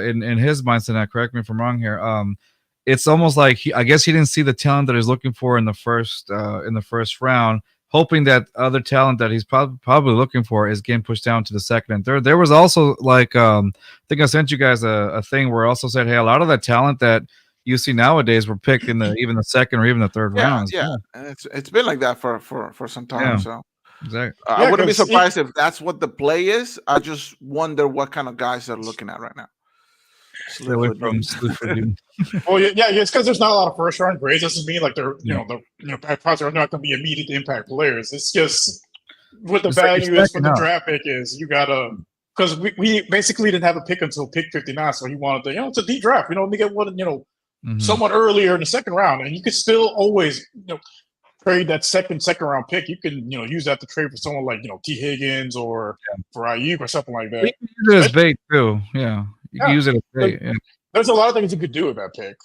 in his mindset. Now, correct me if I'm wrong here. It's almost like I guess he didn't see the talent that he's looking for in the first round, hoping that other talent that he's probably looking for is getting pushed down to the second and third. There was also like I think I sent you guys a thing where it also said, hey, a lot of that talent that you see nowadays were picked in even the second or even the third rounds. Yeah, and it's been like that for some time. So exactly. I wouldn't be surprised if that's what the play is. I just wonder what kind of guys they're looking at right now. Stay away from Well, it's because there's not a lot of first round grades. Doesn't mean like they're probably are not going to be immediate impact players. It's just what the value is for the draft pick is. You gotta, because we basically didn't have a pick until pick 59, so he wanted to, it's a deep draft. Let me get one, somewhat earlier in the second round, and you could still always trade that second round pick. You can use that to trade for someone like T Higgins or for Ayuk or something like that. You can use it as bait too. Yeah. You can use it as bait. There's a lot of things you could do with that pick.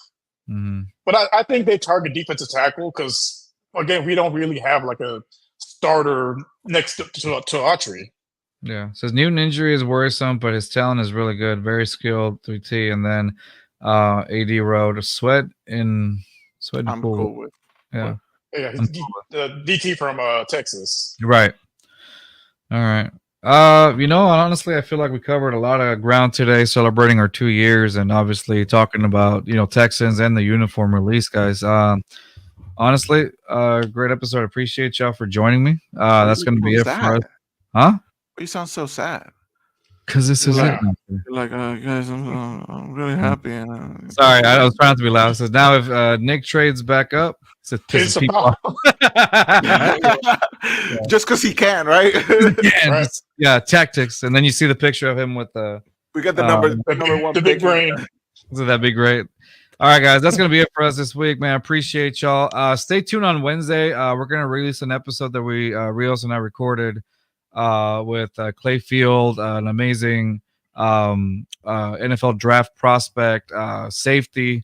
But I think they target defensive tackle because, again, we don't really have like a starter next to Autry. Yeah. Says Newton injury is worrisome, but his talent is really good. Very skilled 3T. And then AD Road. Sweat and I'm pool. cool with. Yeah. Yeah, he's DT from Texas. Right. All right. Honestly, I feel like we covered a lot of ground today, celebrating our 2 years and obviously talking about, Texans and the uniform release, guys. Honestly, great episode. Appreciate y'all for joining me. That's going to be it for us. Huh? You sound so sad. Because this is it. Like, guys, I'm really happy. Sorry, I was trying not to be loud. It says now if Nick trades back up, it's people just because he can, right? Yeah, tactics. And then you see the picture of him with the. We got the number one, the big brain. So that'd be great. All right, guys, that's gonna be it for us this week, man. I appreciate y'all. Stay tuned on Wednesday. We're gonna release an episode that we Rios and I recorded with Clayfield, an amazing NFL draft prospect, safety.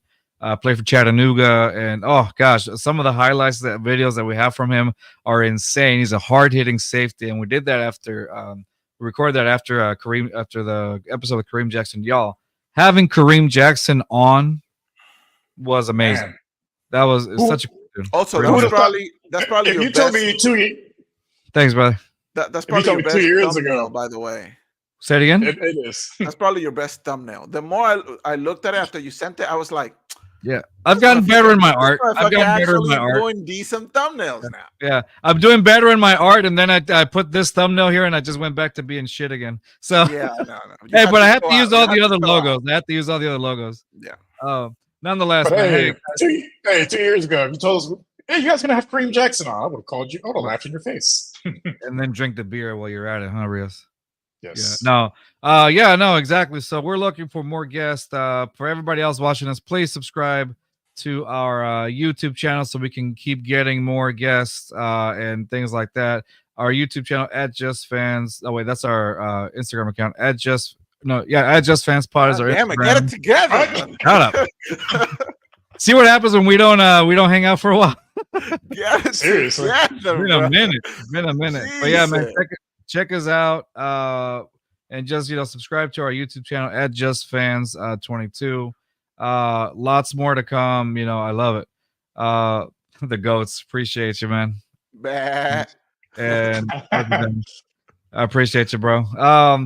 Play for Chattanooga, and oh gosh, some of the highlights videos that we have from him are insane. He's a hard-hitting safety, and we did that after we recorded that after the episode of Kareem Jackson. Y'all, having Kareem Jackson on was amazing. Man. That was such a good also that's probably if your you told me 2 years. Thanks, brother. That's probably your best 2 years thumbnail, ago. by the way. Say it again. It is. That's probably your best thumbnail. The more I looked at it after you sent it, I was like, yeah, I've gotten better in my art. I've gotten better in my art. Doing decent thumbnails now. Yeah, I'm doing better in my art, and then I put this thumbnail here, and I just went back to being shit again. So yeah, no. Hey, but I have to use all the other logos. I have to use all the other logos. Yeah. Nonetheless, but man, hey, 2 years ago, if you told us, hey, you guys gonna have Kareem Jackson on, I would have called you. I would have laughed in your face. And then drink the beer while you're at it, huh, Rios? Yes. Yeah. No, exactly. So we're looking for more guests. For everybody else watching us, please subscribe to our YouTube channel so we can keep getting more guests and things like that. Our YouTube channel at Just Fans. Oh wait, that's our Instagram account at Just Fans Pod is our Instagram. Get it together. Shut up. See what happens when we don't hang out for a while. Yeah, seriously. It's been a minute. Jesus. But yeah, man, check us out. And just subscribe to our YouTube channel at Just Fans 22. Lots more to come. I love it. The goats, appreciate you, man. Bah. And I appreciate you, bro.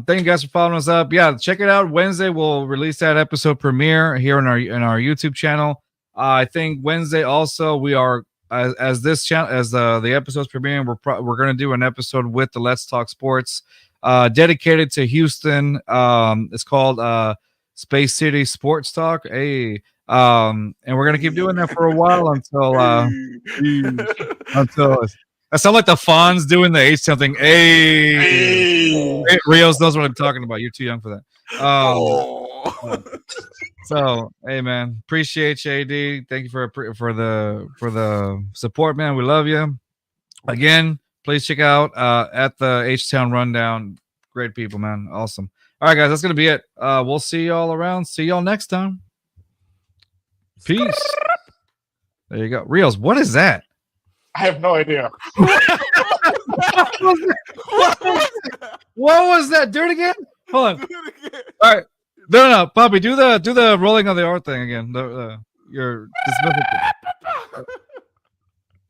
Thank you guys for following us up. Yeah, check it out. Wednesday we'll release that episode premiere here in our YouTube channel. I think Wednesday also we are as this channel as the episode's premiering. We're gonna do an episode with the Let's Talk Sports dedicated to Houston. It's called Space City Sports Talk. Hey, and we're gonna keep doing that for a while until I sound like the Fonz doing the H-Town thing. Hey. Rios knows what I'm talking about. You're too young for that. So, hey man, appreciate you, AD. Thank you for the support, man. We love you. Again, please check out at the H-Town Rundown. Great people, man. Awesome. All right, guys, that's gonna be it. We'll see y'all around. See y'all next time. Peace. There you go. Rios, what is that? I have no idea. What was that? Do it again. Hold on. All right. No. Papi, do the rolling of the R thing again. Your dismissal.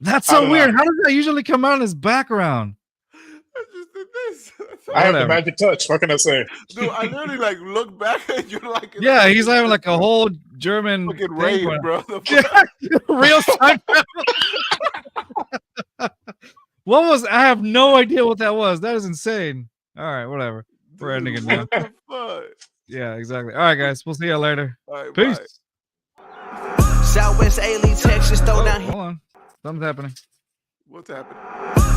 That's so weird. How does that usually come out in his background? I just did this. I have the magic touch. What can I say? Dude, I literally like look back and you're like, yeah, he's having like a whole German fucking rave, bro. Real time. What was? I have no idea what that was. That is insane. All right, whatever. We're ending it now. Yeah, exactly. All right, guys. We'll see you later. All right, peace. Bye. Southwest A-League, Texas, throw down. Hold on. Something's happening. What's happening?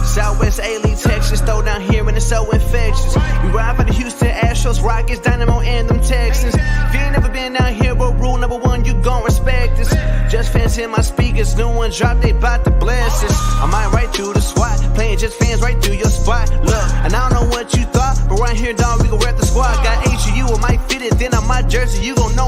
Southwest A-League, Texas, throw down here and it's so infectious. We ride for the Houston Astros, Rockets, Dynamo, and them Texans. If you ain't never been down here, but rule number one, you gon' respect this. Just fans in my speakers, new one drop, they bout to bless us. I might right through the SWAT, playing just fans right through your spot. Look, and I don't know what you thought, but right here, dog, we gon' rep the squad. Got HU, I might fit it, then on my jersey, you gon' know.